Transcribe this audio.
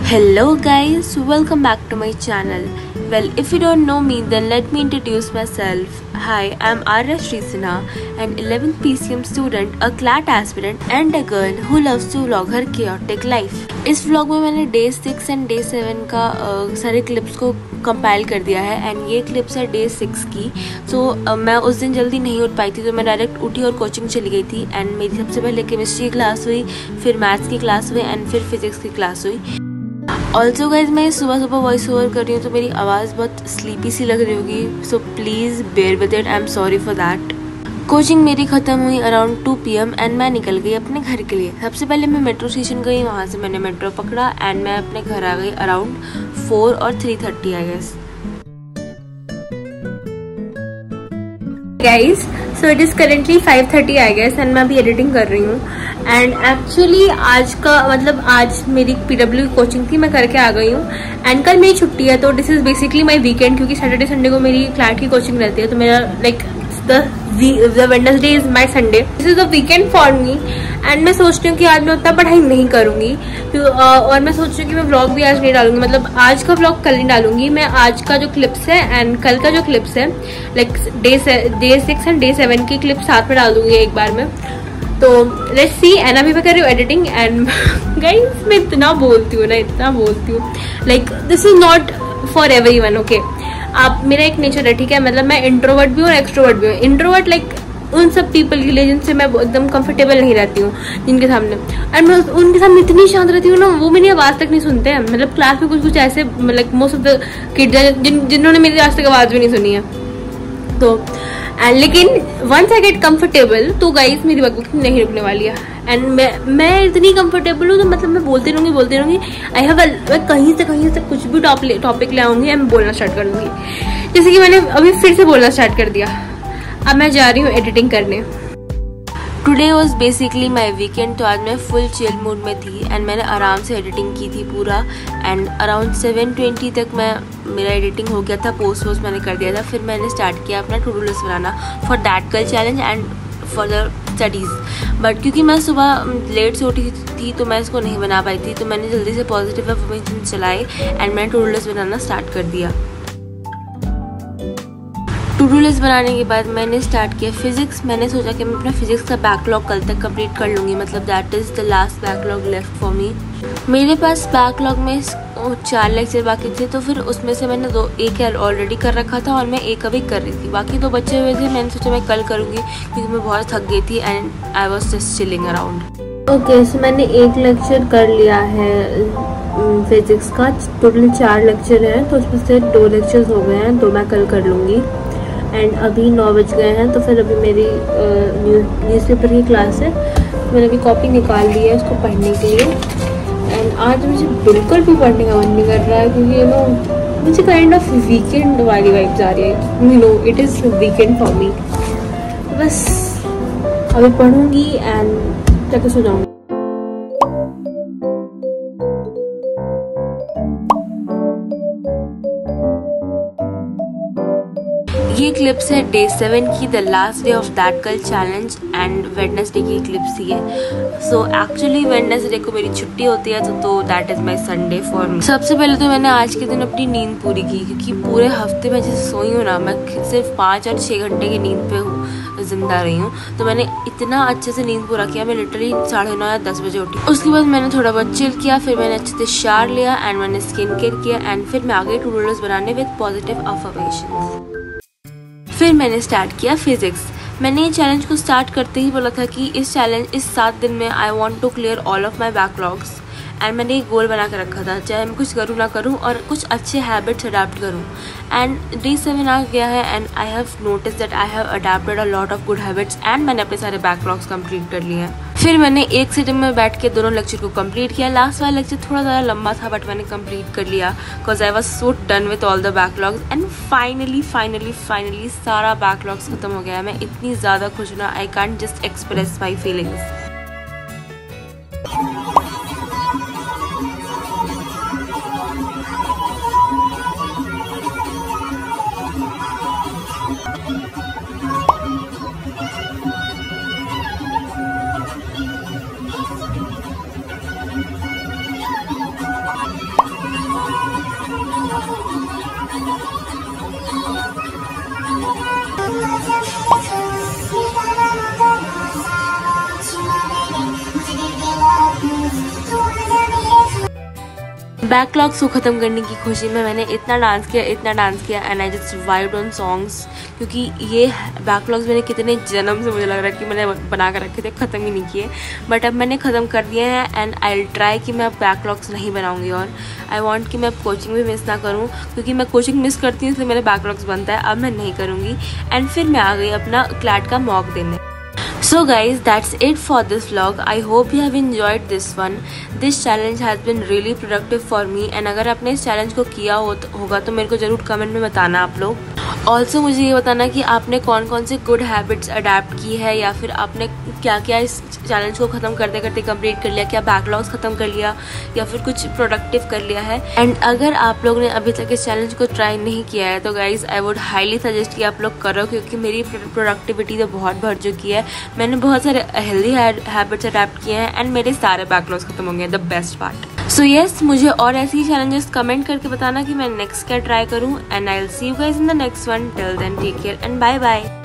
Hello guys, welcome back to my channel. Well, if you don't know me, then let me introduce myself. Hi, I'm Arya Srisina, an 11th PCM student, a CLAT aspirant and a girl who loves to vlog her chaotic life. इस vlog में मैंने Day 6 and Day 7 का सारे clips को compile कर दिया है and ये क्लिप्स है Day 6 की। सो मैं उस दिन जल्दी नहीं उठ पाई थी तो मैं डायरेक्ट उठी और कोचिंग चली गई थी एंड मेरी सबसे पहले केमिस्ट्री की क्लास हुई, फिर मैथ्स की क्लास हुई एंड फिर फिजिक्स की क्लास हुई। ऑल्सो गाइज मैं सुबह सुबह वॉइस ओवर कर रही हूँ तो मेरी आवाज़ बहुत स्लीपी सी लग रही होगी, so please bear with it, I am sorry for that. Coaching मेरी ख़त्म हुई अराउंड 2 PM एंड मैं निकल गई अपने घर के लिए। सबसे पहले मैं मेट्रो स्टेशन गई, वहाँ से मैंने मेट्रो पकड़ा एंड मैं अपने घर आ गई अराउंड 4 और 3:30 I guess. Guys so it is currently 5:30 I guess and मैं अभी एडिटिंग कर रही हूँ एंड एक्चुअली आज मेरी PW की कोचिंग थी, मैं करके आ गई हूँ एंड कल मेरी छुट्टी है तो this is basically my weekend, क्योंकि सैटरडे संडे को मेरी क्लैट की कोचिंग रहती है तो मेरा like the Wednesday is my Sunday, this is the weekend for me and मैं सोच रही हूँ कि आज मैं उतना पढ़ाई नहीं करूंगी और मैं सोच रही हूँ कि मैं व्लॉग भी आज नहीं डालूंगी, मतलब आज का व्लॉग कल नहीं डालूंगी। मैं आज का जो क्लिप्स है एंड कल का जो क्लिप्स है लाइक Day 6 एंड Day 7 की क्लिप्स साथ में डाल दूंगी एक बार में। तो लेट्स सी। एंड अभी मैं कर रही हूँ एडिटिंग एंड गाइस मैं इतना बोलती हूँ like this is not for everyone, okay. आप मेरा एक नेचर है, ठीक है, मतलब मैं इंट्रोवर्ट भी हूँ और एक्सट्रोवर्ट भी हूँ। इंट्रोवर्ट लाइक उन सब पीपल के लिए जिनसे मैं एकदम कंफर्टेबल नहीं रहती हूँ, जिनके सामने, एंड मैं उनके सामने इतनी शांत रहती हूँ ना, वो मेरी आवाज़ तक नहीं सुनते हैं। मतलब क्लास में कुछ ऐसे like most of the kids जिन्होंने मेरी आज तक आवाज़ भी नहीं सुनी है। तो लेकिन वंस आई गेट कंफर्टेबल तो गाइस मेरी बकबक नहीं रुकने वाली है एंड मैं इतनी कंफर्टेबल हूँ तो मतलब मैं बोलती रहूँगी। आई हैव मैं कहीं से कुछ भी टॉपिक ले आऊँगी एंड बोलना स्टार्ट कर दूँगी, जैसे कि मैंने अभी फिर से बोलना स्टार्ट कर दिया। अब मैं जा रही हूँ एडिटिंग करने। Today was basically my weekend, तो आज मैं फुल चिल मूड में थी एंड मैंने आराम से एडिटिंग की थी पूरा एंड अराउंड 7:20 तक मेरा एडिटिंग हो गया था, पोस्ट मैंने कर दिया था। फिर मैंने स्टार्ट किया अपना टू डू लिस्ट बनाना फॉर दैट कल challenge and for the studies. But क्योंकि मैं सुबह लेट से उठी थी तो मैं इसको नहीं बना पाई थी, तो मैंने जल्दी से पॉजिटिव अफर्मेशन चलाए एंड मैंने टू डू लिस्ट बनाना स्टार्ट कर दिया। टू डू लिस्ट बनाने के बाद मैंने स्टार्ट किया फिजिक्स। मैंने सोचा कि मैं अपना फिजिक्स का बैकलॉग कल तक कंप्लीट कर लूँगी, मतलब that is the last backlog left for me. मेरे पास बैकलॉग में 4 लेक्चर बाकी थे, तो फिर उसमें से मैंने एक ऑलरेडी कर रखा था और मैं एक अभी कर रही थी, बाकी 2 बचे हुए थे। मैंने सोचा मैं कल करूँगी क्योंकि मैं बहुत थक गई थी and I was just chilling around. Okay, so मैंने एक लेक्चर कर लिया है फिजिक्स का। टोटल 4 लेक्चर हैं तो उसमें से 2 लेक्चर्स हो गए हैं, 2 मैं कल कर लूँगी। एंड अभी 9 बज गए हैं तो फिर अभी मेरी न्यूज़पेपर की क्लास है, मैंने अभी कॉपी निकाल ली है उसको पढ़ने के लिए। एंड आज मुझे बिल्कुल भी पढ़ने का मन नहीं कर रहा है क्योंकि मुझे काइंड ऑफ वीकेंड वाली वाइब्स आ रही है, it is weekend for me. बस अभी पढ़ूंगी एंड जाकर सो जाऊँगी। ये क्लिप्स है Day 7 की, the last day of that कल चैलेंज एंड वेडनेसडे की क्लिप्स ही है। सो एक्चुअली वेडनेसडे को मेरी छुट्टी होती है तो that is my Sunday for me. सबसे पहले तो मैंने आज के दिन अपनी नींद पूरी की, क्योंकि पूरे हफ्ते में जैसे सोई हूँ ना, मैं सिर्फ 5 और 6 घंटे की नींद पे जिंदा रही हूँ, तो मैंने इतना अच्छे से नींद पूरा किया। मैं लिटरली 9:30 या 10 बजे उठी। उसके बाद मैंने थोड़ा बहुत चिल किया, फिर मैंने अच्छे से शावर लिया एंड मैंने स्किन केयर किया एंड फिर मैं आ गई टू डू लिस्ट बनाने विद पॉजिटिव अफर्मेशंस। फिर मैंने स्टार्ट किया फिजिक्स। मैंने ये चैलेंज को स्टार्ट करते ही बोला था कि इस 7 दिन में I want to clear all of my backlogs and मैंने एक गोल बना कर रखा था, चाहे मैं कुछ करूँ ना करूँ और कुछ अच्छे हैबिट्स अडाप्ट करूँ। एंड Day 7 आ गया है and I have notice that I have adapted a lot of good habits and मैंने अपने सारे बैकलॉग्स कंप्लीट कर लिए हैं। फिर मैंने एक सिटिंग में बैठ के दोनों लेक्चर को कंप्लीट किया। लास्ट वाला लेक्चर थोड़ा ज़्यादा लंबा था बट मैंने कंप्लीट कर लिया because I was so done with all the backlogs and finally सारा बैकलॉग्स खत्म हो गया है। मैं इतनी ज़्यादा खुश हूँ ना, I can't just express my feelings. Backlogs को ख़त्म करने की खुशी में मैंने इतना डांस किया and I just vibed on songs, क्योंकि ये बैकलॉग्स मैंने कितने जन्म से मुझे लग रहा है कि मैंने बना कर रखे थे, ख़त्म ही नहीं किए, बट अब मैंने ख़त्म कर दिए हैं एंड आई विल ट्राई कि मैं अब बैकलॉग्स नहीं बनाऊंगी। और आई वांट कि मैं अब कोचिंग भी मिस ना करूं, क्योंकि मैं कोचिंग मिस करती हूँ इसलिए मेरे बैकलॉग्स बनता है, अब मैं नहीं करूँगी। एंड फिर मैं आ गई अपना क्लैट का मॉक देने। So guys, that's it for this vlog. I hope you have enjoyed this one. This challenge has been really productive for me and अगर आपने इस चैलेंज को किया होगा तो मेरे को ज़रूर कमेंट में बताना आप लोग। ऑल्सो मुझे ये बताना कि आपने कौन कौन से गुड हैबिट्स अडेप्ट की है, या फिर आपने क्या क्या इस चैलेंज को ख़त्म करते करते कंप्लीट कर लिया, क्या बैकलॉग्स ख़त्म कर लिया या फिर कुछ प्रोडक्टिव कर लिया है। एंड अगर आप लोग ने अभी तक इस चैलेंज को ट्राई नहीं किया है तो guys I would highly suggest कि आप लोग करो, क्योंकि मेरी प्रोडक्टिविटी तो बहुत बढ़ चुकी है। मैंने बहुत सारे हेल्दी हैबिट्स अडेप्ट किए हैं एंड मेरे सारे बैकलॉग्स खत्म होंगे, the best part. So yes, मुझे और ऐसी चैलेंजेस कमेंट करके बताना कि मैं नेक्स्ट क्या ट्राई करूँ and I will see you guys in the next one. Till then, take care and bye bye.